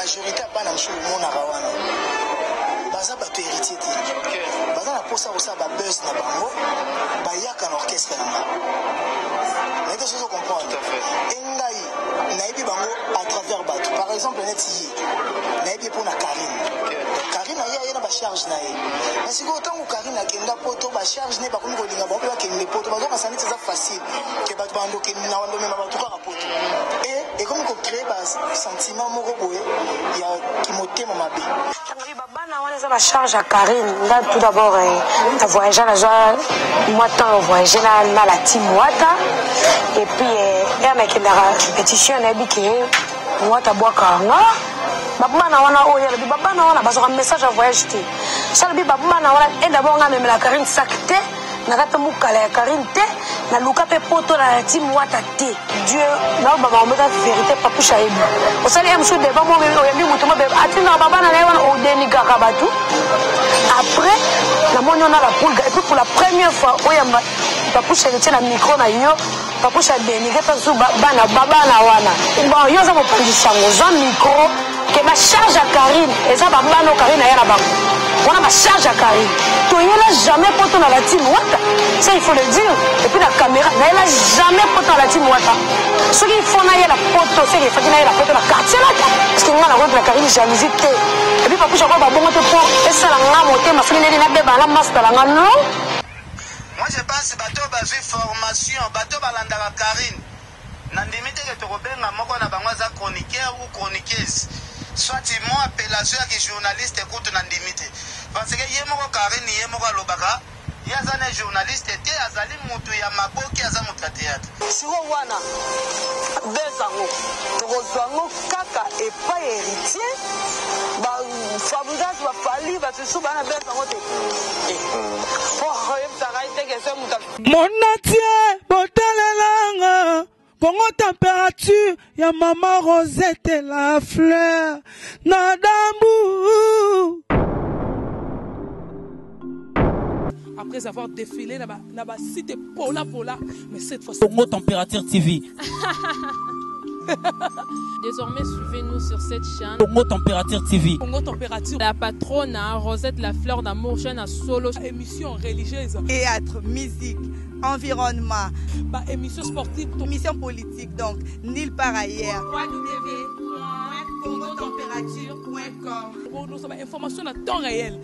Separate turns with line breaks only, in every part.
majorité à Banamchou, mon arawana. Baza bato héritier te. Baza na posa kosa ba buzz na bango, ba yaka na orchestre na nga. Mais qu'est-ce que vous comprenez? Engai, naïbi bango à travers bato. Par exemple, neti naïbi pour na Karine. Karine aïe na ba charge na ye. Mais si autant que Karine a kenda poto ba charge ne ba komi ko linga ba ba kende poto ba donc ça n'est pas facile. Que bato bando ke na wando me ba tout ka poto. Et comme ko créer ba sentiment moko boye, il y a qui motema mabe.
On a charge à Karine. Là, tout d'abord, tu as voyagé à la moi, tu as voyagé dans la team Wata. Et puis, il y a une répétition, il y a une Wata Boakanga. Babana wana oya le babana wana bazoka message à voyage te. Ça le babana wana et d'abord on a même la Karine sakte. Na kata mukala ya Karine te. Na luka pe poto na team Wata te. Dieu na baba on la vérité pas pour chaïb. Au sali am sou débat mo yambi mutuma be atina babana na wana o deni garabatu. Après la moni on a la poule et puis pour la première fois oyamba pas pour chercher la micro na yo. Pas pour chercher deni que sou bana babana wana. Bon yo za mo position za micro que ma charge à Karine et ça babana Karine ya la ba. On a ma charge à Karine. Tu n'as jamais porté dans la team Wata. Ça, il faut le dire. Et puis la caméra, elle n'a jamais porté dans la team Wata. Ce qu'il faut, c'est la photo, c'est qu'il faut qu'il y ait la photo dans la quartier là. Parce que moi, la route de la Karine, j'ai visité. Et puis, papa, je crois que bon, et ça, la montée, ma fille, elle n'a pas la master, la non.
Moi, je pense que bateau va faire formation, bateau va l'andre à Karine. Nandimite que tu repères, moi, on a besoin de chroniqueur ou chroniqueuse. Soit tu m'as appellation qui journaliste écoute Nandimite. Parce que yemoko Karine yemoko Lobaka, yazane journaliste te azali mutu ya maboki azamu théâtre.
Siro wana bezango tozwango kaka epai héritier ba fabricage ba fali ba susu bana bezango te. Oh yebsaka iteke se muta.
Monatie botelelanga Congo température, ya maman Rosette la fleur, Nadambu.
Après avoir défilé là-bas, cité Pola, mais cette fois-ci.
Congo Température TV.
Désormais, suivez-nous sur cette chaîne.
Congo Température TV.
Congo Température.
La patronne Rosette la fleur d'amour, chaîne à solo.
Émission religieuse.
Théâtre, musique, environnement.
Bah, émission sportive.
Émission politique, donc, nulle part ailleurs.
www.congotempérature.com. Nous avons information à temps réel.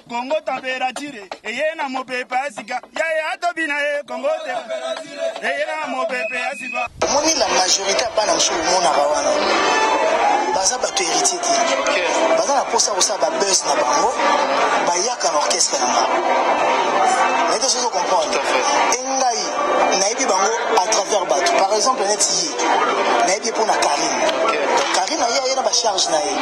Congo Température. Et y a mon pépé Asika. Yaya Tobina Congo Température. Et y a mon pépé Asika.
Moni la majorité à Banamchou, mon arawana. Baza bato héritier te. Baza na posa kosa ba buzz na bango. Ba yaka na orchestre na nga. Mais qu'est-ce que vous comprenez? Engai, naïbi bango à travers bato. Par exemple, neti naïbi pour na Karine. Karine aïe na ba charge na ye.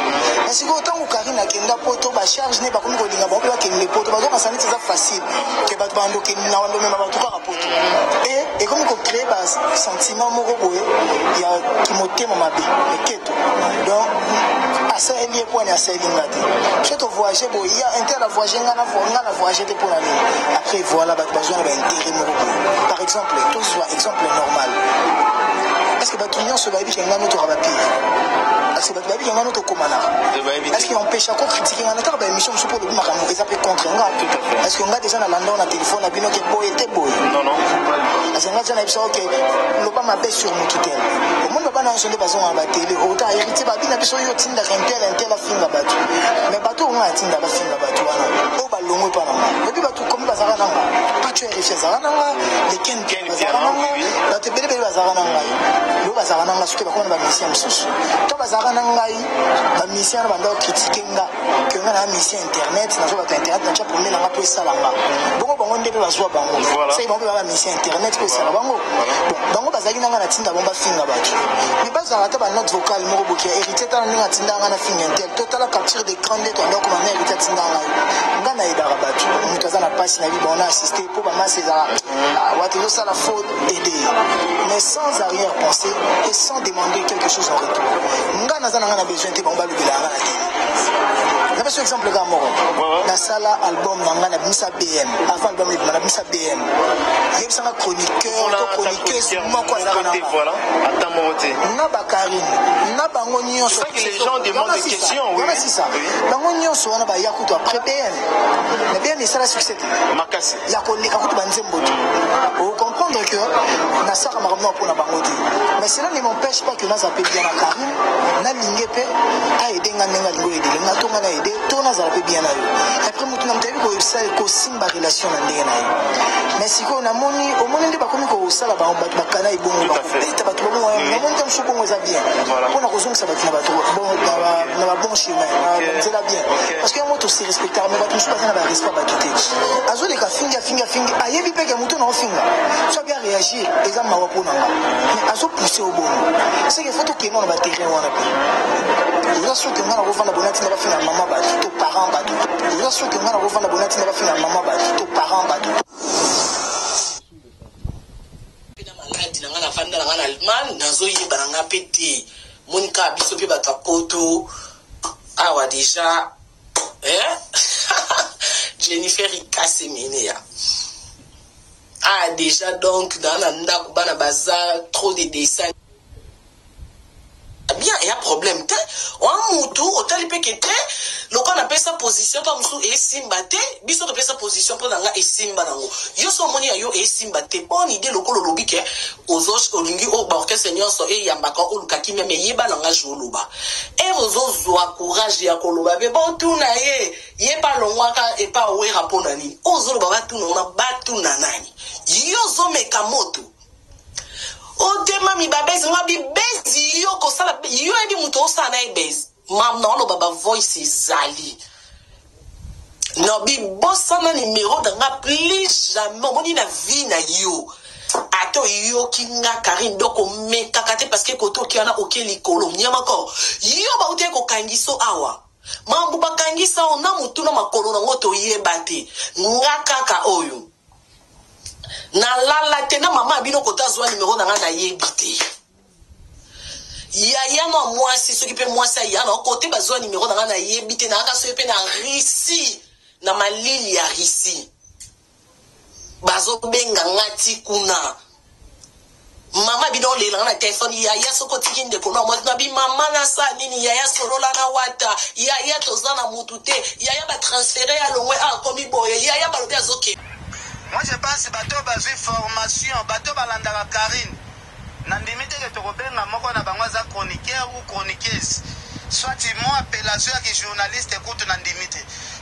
Mais si autant que Karine a kenda poto ba charge ne ba komi ko linga ba ko kende poto ba donc ça n'est pas facile. Que bato bando ke na wando me ba tout ka poto. Et comme ko créer ba sentiment moko boye, il y a qui motema mabe. Eketo. Donc asa elie point asa elingate. Je te voyager boye, il y a inter la voyager ngana voyager te pour la nuit. Après voilà ba besoin ba intérêt moko. Par exemple, tout soit exemple normal. Est-ce que Batunion se va bien dans notre rapide? Est-ce que Batunion bien dans notre commanard? Est-ce qu'il empêche à quoi critiquer un état d'émission pour le Maramou et ça peut contre un? Est-ce qu'on a déjà dans l'andon à téléphone à Bino qui est boy et boy? Non. Est-ce qu'on a déjà l'impression que le pas m'appelle sur mon tutelle? Au monde va pas dans son dépassement à la télé. Autant héritier, bah bien l'impression que tu n'as qu'un tel la fin la battu. Mais bateau on a un tin la fin la battu. Au ballon ou pas là. Et puis bateau comme bazar là. Pas tu es riche ça là. Les ken bazar là. Là tu bébé bazar là. Le bazar là ce que va qu'on va mission sous. Toi bazar là ngai. La mission va donc critiquer nga. Que nga na mission internet, na zo ba internet na pour me na nga pour ça là. Bon on ndebe bazwa bango. Ça ils vont ba mission internet pour ça là bango. Bango bazali na nga na tinda bomba finga battu. Mais bazar ta ba note vocale moko bokia hérité ta nga tinda nga na finga intel. Total capture d'écran de toi donc on a hérité tinda nga. Nga na ida battu. On kaza na passe na bi bon on a assisté pour ba masser ça. Wato ça la faute aider. Mais sans arrière-pensée et sans demander quelque chose en retour. Nga na za na nga na besoin te bomba lubila nga na télé. n'a pas exemple comme moi na sala album nanga na bimisa BM avant album na bimisa BM yeb sanga chroniqueur to chroniqueuse moko azana
voilà attends mon côté
na Bakarine na bango nyonso
c'est que les gens demandent des questions oui
c'est ça bango nyonso wana ba yakuto après BM mais BM c'est la succès
makasi
ya ko leka kutu banzembo vous comprendre que na saka makambo pour na bango te mais cela ne m'empêche pas que na za pe bien na Karine na lingepe a aider nga nenga lingo aider na tonga na aider to na za pe bien na yo après mutu na mtabi ko sala ko simba relation na ndenge na yo mais siko na moni au moni ndi bakomi ko sala ba bakana ibongo ba peta ba tubo mo na moni tam suko za bien pour na kozonga sa ba tina ba to bon na ba bon chemin c'est la bien parce que moto c'est respectable mais ba tout pas na ba respect ba kité azo de ka finga ayebi peke mutu na ofinga so bien réagir exemple ma wapona mais azo pousser au bon c'est que faut que non ba terrain wana pe là sûr que ngana ko fana bonati na ba finga mama ba to parent ba to là sûr que ngana ko fana bonati na ba finga mama ba to parent ba to
pena maladi na ngana fanda na ngana mal nazo yeba na nga pete monika biso pe ba kapoto awa déjà Jennifer Ikasemene déjà donc dans la ndako bana bazar trop de dessins bien il y a problème te on mutu otali pekete loko na pesa position pa musu e simbate biso to pesa position pour nga e simba nango yo so moni yo e simbate bonne idée loko lobi ke ozosh olingi o ba orchestre nyonso e yambaka o lukaki meme yeba nanga joloba e ozozwa courage ya koloba be bon tuna ye pa longwaka e pa wera pona ni ozoloba ba tuna na batuna nani yo zo mekamoto o tema mi babezi nga bi bezi yo ko sala yo ebi muto osana e bezi mam no lo baba voice zali no bi bossa na numéro da nga please jamais moni na vie na yo ato yo kinga Karine doko me kakate parce que koto ki ana okeli kolo nyama ko yo ba ute ko kangiso awa mambu bakangisa ona mutu na makolo na ngoto yebate nga kaka oyo na lala tena mama bino kota zwa numéro na nga na yebite ya no mwasi soki pe mwasi ya no côté bazwa numéro na nga na yebite na aka so pe na risi na malili ya risi bazo benga ngati kuna mama bino lela na téléphone ya soko tikinde ko na mo na bi mama na sa nini ya solola na wata ya tozana mutute ya ba transférer à longwe a komi boye ya ba lobi azoke.
Moi je pense bateau bazui formation bateau balandaka Karine nandimi teke tokobenga moko na bango za chroniqueur ou chroniqueuse soit mo appellation ya journaliste écoute nandimi te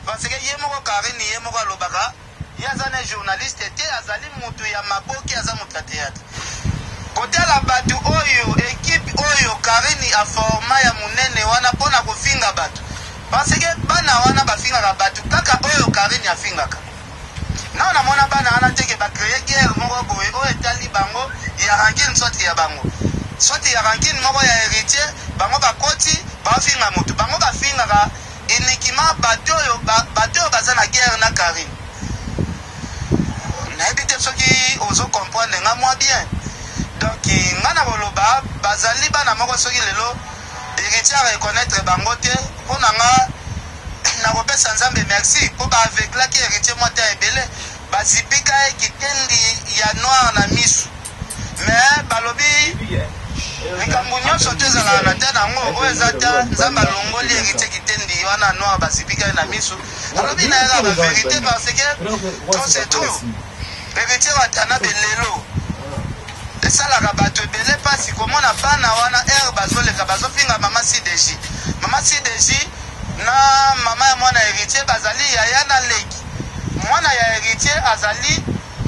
parce que ye moko Karine ye moko alobaka ye azana journaliste te azali mutu ya maboki aza mutu ya théâtre côté la batu oyo équipe oyo Karine a forma ya munene wana pona kofinga batu parce que bana wana bafingaka batu kaka oyo Karine afingaka na on a mona bana ana teke ba créer guerre moko boye o etali bango ya ranking sorti ya bango sorti ya ranking moko ya héritier bango ba koti ba finga mutu bango ba finga ka uniquement bateau baza na guerre na Karine na ebite soki ozo comprendre nga moi bien donc ngana boloba bazali bana moko soki lelo héritier reconnaître bango te pona nga na kopesa nzambe merci po ba avekla ki héritier mota ebele bazipika ekitendi ya noir na misu mais balobi likambo nyonso te ezalaka na te nango oyo eza te nzambe alongoli héritier kitendi wana noir bazipika na misu alobi na yaka bavérité parce que trop c'est trop héritier watana belelo esalaka bato ebele mpasi komona bana wana ere bazoleka bazofinga mama CDJ na mama ya mwana héritier bazali yaya na leki mwana ya héritier azali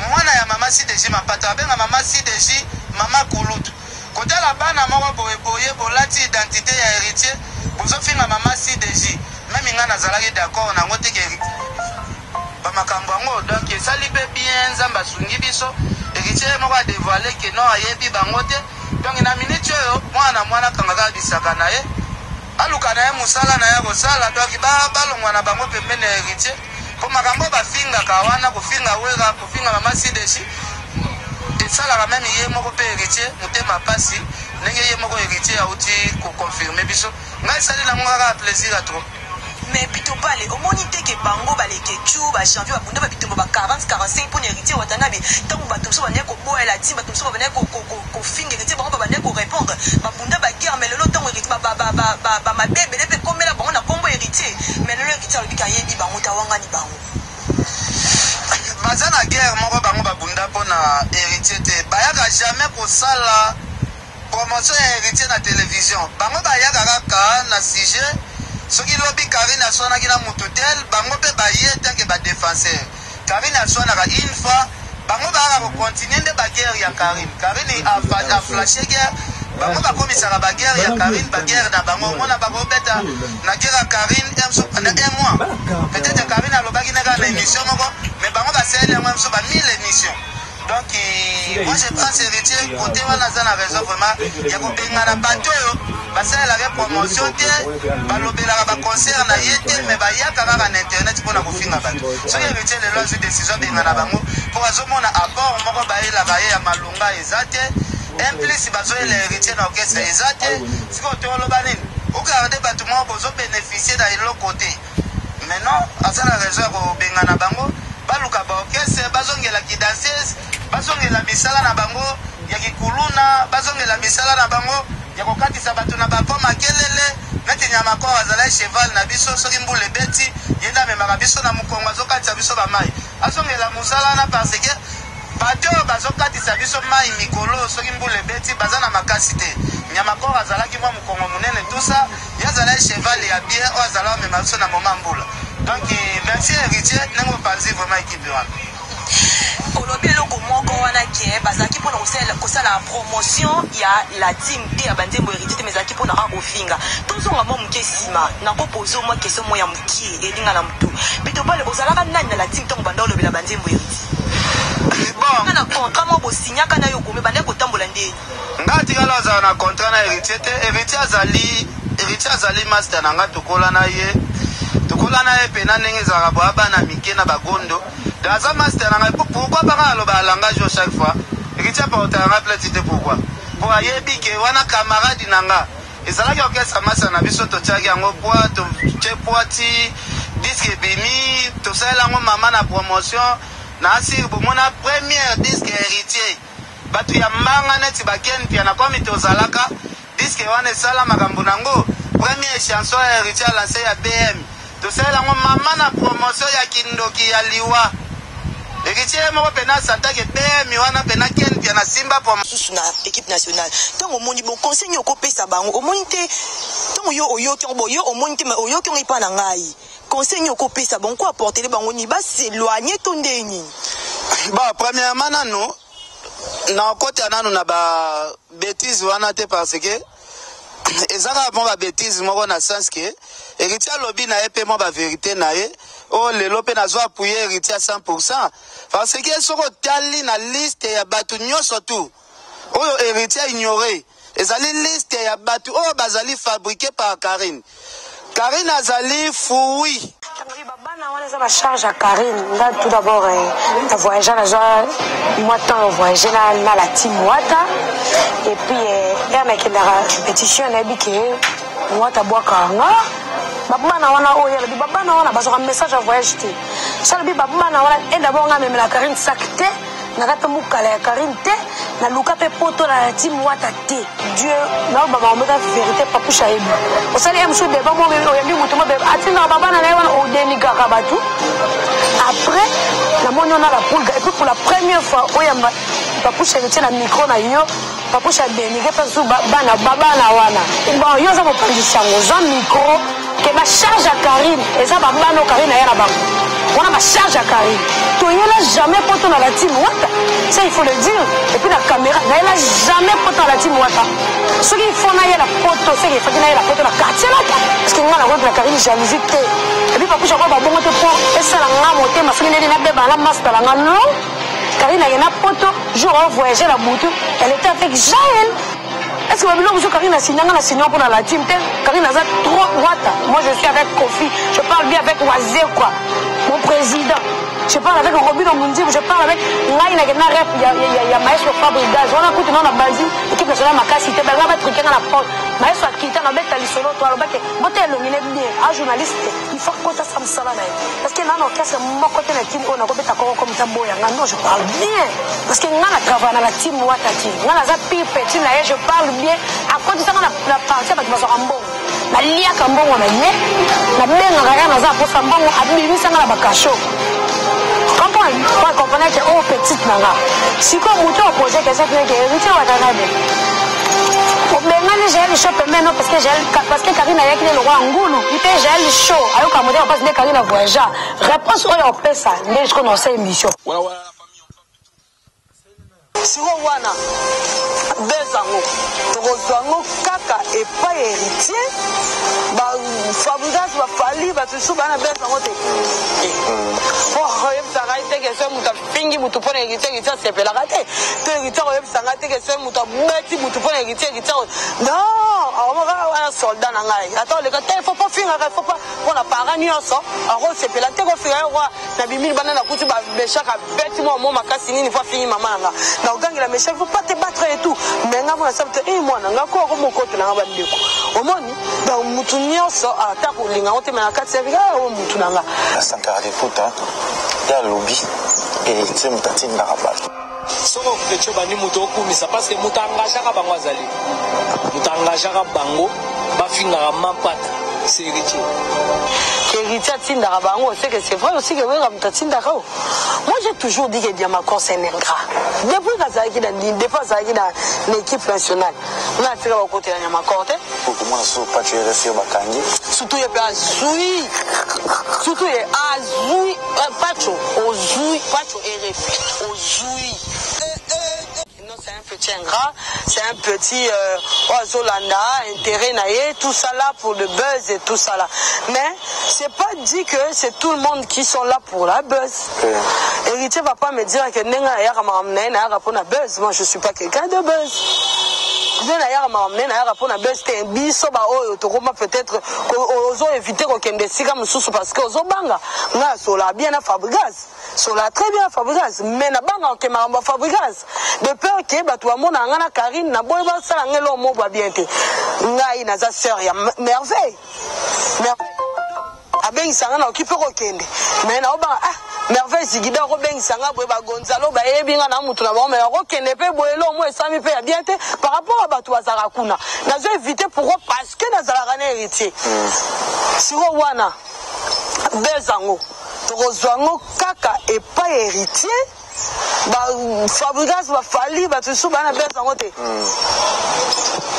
mwana ya mama CDJ mapata abenga mama CDJ mama kulutu kotala bana moko boye bolati identité ya héritier bozofinga mama CDJ même nga nazalaki d'accord nango teke bamakambo yango donc esali mpe bien nzambe asungi biso héritier moko adévoile ke no ayebi bango te donc na minute oyo mwana kangaka bisaka na ye aluka na ye mosala na ye kosala donc balongwa na bango pembeni ya héritier po makambo bafingaka wana kofinga wera kofinga mama CDJ esalaka meme ye moko mpe héritier motema pasi ndenge ye moko héritier auti koconfirme biso ngai esali nango kaka plaisir a trop
mais bitopale omonite ke bango baleke chu ba janvier ba bunda ba bitombo ba 40 45 pour héritier watanabe tant ba tumso ba neko boela ti ba tumso ba neko ko finge héritier bango ba neko répondre ba bunda ba guerre mais le lot tant héritier ba mabebe le pe komela bango na kombo héritier mais le héritier le bikaye bi bango tawanga ni bango
baza na guerre moko bango ba bunda pona héritier te bayaka jamais kosala promotion ya héritier na télévision bango bayaka kaka na sujet soki lobi Karine aswanaki na mutu tel bango mpe baye tanke badéfenseur Karine aswanaka une fois bango bayaka kocontinue nde baguerre ya Karine aflashe guerre bango bakomisaka baguerre ya Karine baguerre na bango omona bakobeta na guerre ya Karine pendant un mois peut-être Karine alobaki neka na émission moko mais bango basaleli yango mosusu ba 1000 émissions. Donc, moi je pense héritier, côté wana na raison vraiment, il y a un bateau, parce que la promotion, balobela concert na yete, mais il y a quand même internet pour la finir bateau. Si héritier, les lois de décision de Nganabango, pour un apport, on va bailler la baille à Malunga et Zate, implice bazoé l'héritier dans l'orchestre et Zate, si on te relobanine, vous gardez bâtiment, vous bénéficiez d'un autre côté. Maintenant, à ça la raison au Benganabango, baluka ba orchestre, bazongela ki danseuse, bazongela misala na bango ya kikuluna, bazongela misala na bango ya kokatisa bato na bako makelele neti nyama ko azala cheval na biso soki mbule beti yenda memaka biso na mukongo azokatisa biso ba mai azongela musala na parce que bato bazokatisa biso mai mikolo soki mbule beti bazana makasi te nyama ko azala ki mwa mukongo munene tout ça yazala cheval ya bien o azala memaka biso na moma mbula. Donc merci héritier nengo panzi vraiment équipe wana
olobi eloko moko wana ke bazalaki mpona kosala promotion ya la team te ya banzembo héritier te mais ezalaki mpona kaka kofinga tozonga mwa moke nsima nakopose mwa question mo ya mokie elinga na motu bitopale ozalaka nani na la team ntango banda olobela banzembo héritier bon na contrat mo bosinyaka na yo kome banda kotambola ndeni
nga tikala azala na contrat na héritier te héritier azali master na nga tokola na ye tokolana ye pena ndenge ezalaka boya bana mike na bagondo daza master nanga pourquoi baka aloba langage chaque fois héritier aporta yanga plati te pourquoi po ayebi ke wana camarade nanga ezalaki orchestre master na biso totiaki yango poa totie poa ti disque ebimi tosalela yango mama na promotion na asiri bomona première disque héritier bato ya mbanga neti bakeni pia na komi tozalaka disque wana esala makambo nango première chanson ya héritier alancé ya BM tosalela ngo mama na promotion ya kindoki ya liwa héritier moko pena santake BM wana pena ken pia na simba pour
susu na équipe nationale tant omoni bon conseil yo kopesa bango omoni te tant yo oyoki bo yo omoni te oyoki ngai pa na ngai conseil yo kopesa bon quoi apporter les bango ni ba s'éloigner to ndeni
ba premièrement nano na côté nano na ba bêtise wana te parce que ezaka mo ba bêtise moko na sens que héritier lobby na epé mo ba vérité na ye o lelo pe nazo appuyer héritier à 100% parce que soko tali na liste ya batu nyonso tout oyo héritier ignoré ezali liste ya batu o bazali fabriqué par Karine azali fouille
babana wana eza bacharge ya Karine nga tout d'abord na voyage nazwa mwa temps voyage na la team wata et puis ere nakendaka compétition nayebi ke wata bwaka nga babana wana oyo alobi babana wana bazwaka message ya voyage te so alobi babana wana d'abord nga memela Karine sak te naka mpe mokala ya Karine te naluka mpe poto na la team wata te dieu naobama omeka vérité papusha ayebi osali ye mosusu deba mo oyambi moto mo atindaka babana na ye wana odenikaka bato après namoni ona bapulga et puis pour la première fois oyamba papusha etie na micro na yo papusha adenike mpe susu babana wana bon yo oza mopanzisi yango oza micro ke bacharge ya Karine eza babana o Karine aya na bango wana bacharge ya Karine toyela jamais poto na la team wata ça il faut le dire et puis la caméra nayela jamais poto na la team wata soki il faut nayela poto seki efaki nayela poto na quartier laka parce que nga na contre la Karine jalousie te et puis papusha kwa babongo te mpo esala nga motema soki neni nabeba na master langa non Karine ayena poto jour au voyager la butu elle était avec Jaël. Est-ce que vous Karine a signé pour la team? Karine a trop wata. Moi je suis avec Kofi, je parle bien avec Wazé quoi, mon président. Je parle avec Robin Omundi, je parle avec Naïna Rep, il y a Maestro Fabrigas, on a écouté dans la base, l'équipe nationale Makasi, il va être quelqu'un à la porte. Maestro a quitté, on a bête à l'isolo, toi, on a bête, on a un journaliste, il faut que ça me salade. Parce que dans l'orchestre, mon côté de la team, on a compris comme Tamboya. Non, je parle bien. Parce que nous travaillons dans la team Ouatati. Nous avons petit, je parle bien. À côté de ça, on a parti avec ma soeur Ambo. La lia Kambo, on a lié. La mère, on a rien à pour Sambo, on a mis ça dans la bacacho. Quand on comprenait que oh petite nana. Si comme mouton opposé que ça fait que héritier Watanabe. Maintenant j'ai le show maintenant parce que Karine a écrit le roi Angoulou. Il était j'ai le show. Alors quand on passe de Karine à voyager. Réponse au pesa. Mais je connais cette émission.
Siro wana bezango tokozwango kaka epai héritier Fabregas bafali batusu bana bezango te oyebisanga te ke soki moto afingi motu mpona héritier asepelaka te to héritier oyebisanga te ke soki moto abeti motu mpona héritier non aomaka wana soldat na ngai ata oleka te faut pas fingaka faut pas mpona parent nyonso akosepela te kofinga yo kwa na bimili bana nakuti babeshaka beti mo makasi nini fo afingi mama na nga na ogangela méchant, il ne faut pas te battre et tout. Mais moi, ça veut dire, moi, je suis encore mon côté. Au moins, dans le moutounion, ça a attaqué pour les gens, mais à 4 services, au moutounanga. La Sankara de foot, il y a le lobby et c'est une tatine de rabat. Soko kecho bani muto okumisa parce que muto engagera bango azali. Muto engagera bango bafinga mampata. C'est héritier. Héritier tindara bango, c'est vrai aussi que oui comme tindara. Moi j'ai toujours dit que Diamaco c'est un ingrat. Depuis Kazaki dans l'équipe nationale. On a tiré au côté de Diamaco. Pour moi sur pas tu es resté au Bakangi. Surtout il y a Azoui. Surtout il y a Azoui, Pacho, Ozoui, Pacho et Ozoui. C'est un petit ingrat, c'est un petit Zolanda, intérêt naïe, tout ça là pour le buzz et tout ça là. Mais c'est pas dit que c'est tout le monde qui sont là pour la buzz. Héritier va pas me dire que buzz. Moi je suis pas quelqu'un de buzz. Peut-être qu'ils ont évité parce que bien à Fabregas. Sola très bien Fabregas. Mais na banga ke maramba Fabregas. De peur que batu amona ngana Karine na boy ba sala ngelo mo ba bien te. Ngai na za sœur ya merveille. Abengi sanga na okipe ko kende. Mais na oba merveille zigida ko bengi sanga boy ba Gonzalo ba yebinga na mutu na ba mais ko kende pe boyelo mo esami pe ya bien te par rapport à batu azara kuna. Na zo éviter pour parce que na zala kana héritier. Siro wana bezango tokozwango kaka epai héritier Fabregas bafali batusu bana bezango te.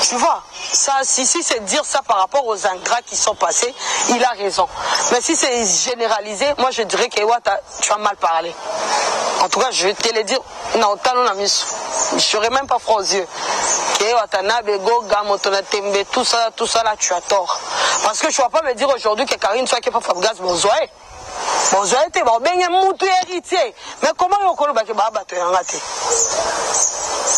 Tu vois, ça, si c'est dire ça par rapport aux ingrats qui sont passés, il a raison. Mais si c'est généralisé, moi je dirais que tu as mal parlé. En tout cas, je vais te le dire, non, je ne serai même pas froid aux yeux. Tout ça là, tu as tort. Parce que je ne vas pas me dire aujourd'hui que Karine soit qui pas Fabregas, bonjour. Bonjour, tu es bien moutou héritier. Mais comment on connaît que Baba te ngate?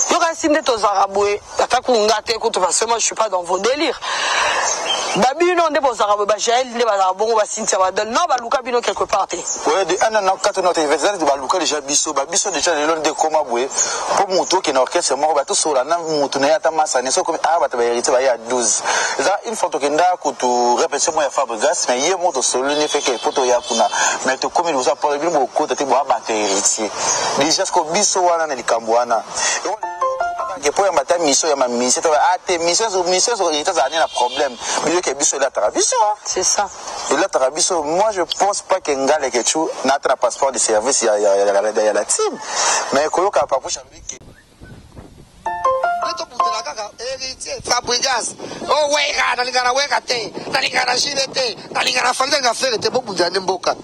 Tu as signé tes araboués. Attaque ou ngate, écoute, parce que moi je ne suis pas dans vos délires. Babi non de vos arabes, Bajaël, les arabons, Bassintia, non, Balouka Bino quelque part. Oui, de un an, 4 ans, de Balouka déjà bisso, Babisso déjà le long de Komaboué. Pour Moutou qui est orchestre, moi, tout sur la nam Moutounea Tamasa, n'est-ce comme ah, tu vas hériter à 12. Une fois que tu répètes moi à Fabregas, mais il y a mon solo, ne fait que pour toi Yakuna. Mais tu comme il vous a parlé de mon côté, tu vas battre héritier. Déjà, ce que bisso, on a les Cambouana. Pour y matin mission y a ma mission mission il a un problème mais que biso la trabiso c'est ça et la trabiso moi je pense pas que ngale que tu n'a pas passeport de service il y a la team mais koloka pas pour chambi héritier Fabregas oh ouais nalingana weka te nalingana shile te nalingana fanga ngafere te bobunja ndemboka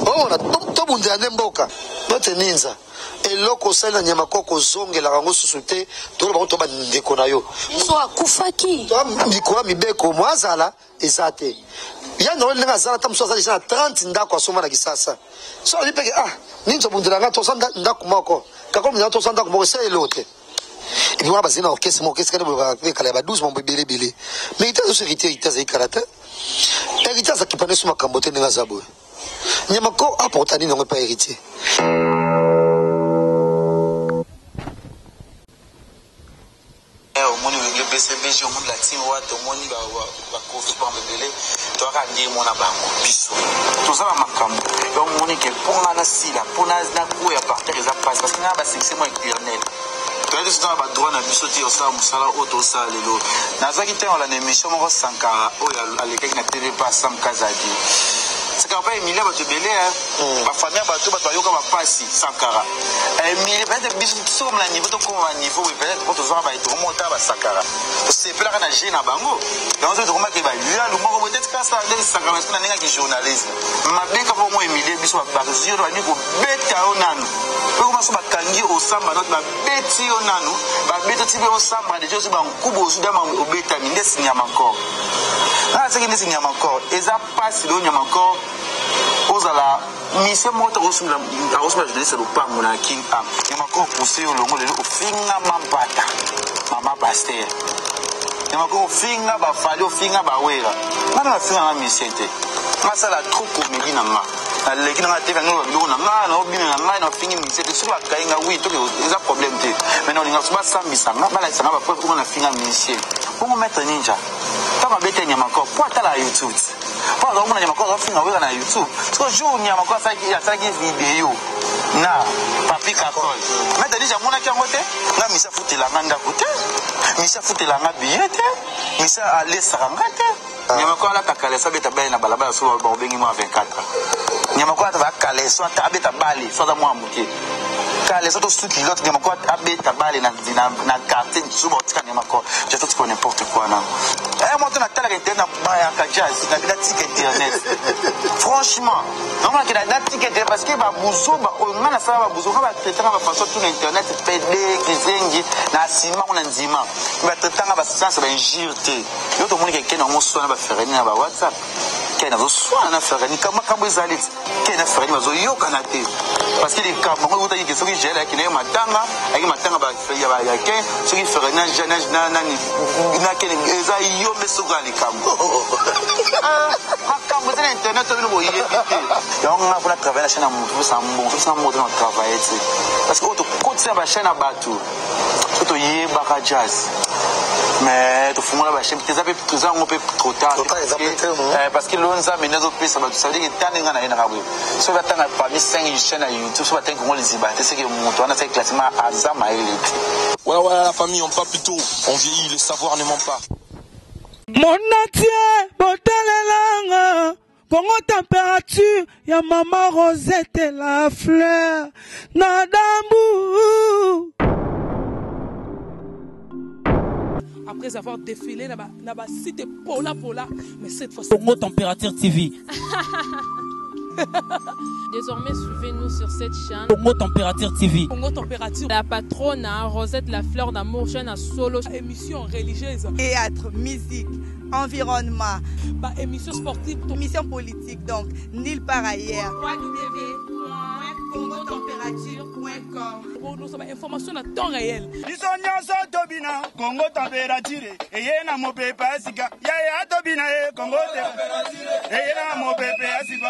oh na to bunja ndemboka bote ninza eloko sala nyama koko zongela rango susute to ba to ba ndeko na yo so akufaki to ndiko mibeko mwazala ezate ya no lenga zala tamso zala sana 30 ndako asoma na kisasa so lipeke ninzo bundela nga to sanda ndako moko kako mna to sanda ko se elote et puis on va zina orchestre mo orchestre ba kala ba 12 mo bele bele mais ita zo héritier ita za ikarata héritier za kipane suma kambote nga zabo nyama ko apportani non pas héritier. Le BCB
DG au monde la team wa to moni ba kofi ba mbele to ka ngemo na bango biso to za makambo yo moni ke ponga na sila pona na ko ya partir za passe parce que na ba succès mo éternel to ça ba droit na biso ti osala musala auto ça lelo nazaki te on la émission mo Sankara o ya aleka na TV pas Sam Kazadi c'est quand pas Emilia ba te belé ba famille ba to ba to yoka ba passi Sankara Emilia peut-être biso sur la niveau to ko wa niveau peut-être pour to za ba to monta ba Sankara to c'est pela kana jeune na bango donc to ko ma ke ba ya lu mo peut-être ka ça de Sankara na ninga ki journaliste ma beka pour moi Emilia biso ba zio ba ni ko beta onano ko ma so ba kangi o samba not ba beti onano ba beta tibe o samba de josi ba nkubo osu da ma obeta mi ndesi nyama encore ah c'est que ndesi nyama encore eza passe do nyama encore ozala mission moto osula jeunesse lo pango na king am nyama encore pousser au longo lelo ofinga mambata mama pasteur nyama encore ofinga ba fali ofinga ba wera mana na finga na mission te masala trop comédie na nga aleki na te ngalo bilo na nga na obina na nga na fingi mission te sur la kainga oui to eza problème te maintenant linga suba sambisa nga bala sanga ba pour na finga mission pour mettre ninja kama bete nyama encore pour atala YouTube pas donc on a encore finga wera na YouTube so jour nyama encore ça qui attaque vidéo na papi kakol mais déjà mon aki ngote na misa futela nganda kote misa futela nga billet misa aller sarangate nyama ko ala kakale sabeta bale na balabala so ba obengi mo 24 nyama ko ata ba kale so ata abeta bale so da mo amuke kale so to stuki lot nyama ko abeta bale na quartier so ba tika nyama ko je tout ko n'importe quoi na moi to na tala internet na baya ka jazz na bila ticket internet franchement non moi que na ticket parce que ba buzo ba o ngana sa ba buzo ba tetanga ba façon tout internet PD kizengi na sima on nzima ba tetanga ba science ba injurte yo to moni ke na mo so na ba fereni na ba WhatsApp ke na zo so na fereni kama kabo izalit ke na fereni ba zo yo kanate parce que les kabo mo uta ki so ki jela ki na matanga aki matanga ba ya ba ya ke so ki fereni na jana na ni na ke eza yo meso gali kambo makambo na internet to no boye bité donc on a pour travailler la chaîne à mon ça mon dans travail parce que auto côté ba chaîne à bateau to yé ba jazz mais to fumula ba chaîne teza pe teza on peut trop tard parce que l'onza menezo pesa ba ça veut dire que tanga na ina kabwe so ba tanga parmi 5 chaînes à YouTube so ba tanga ngoli zibate c'est que moto ana fait classement azama elite
voilà la famille on pas plutôt on vieillit le savoir ne ment pas.
Mon atier, botelelanga, Congo température, ya maman Rosette la fleur, nadambu.
Après avoir défilé là-bas, cité Pola, mais cette fois-ci.
Congo Température TV.
Désormais, suivez-nous sur cette chaîne.
Congo Température TV.
Congo Température.
La patronne, Rosette la fleur d'amour, chaîne à solo.
Émission religieuse.
Théâtre, musique, environnement.
Bah, émission sportive.
Émission politique, donc, nulle part ailleurs.
Pour nous avons information à temps réel.
Congo Température. Et yena mo pepe asika. Ya tobina Congo Température. Et yena mo pepe asika.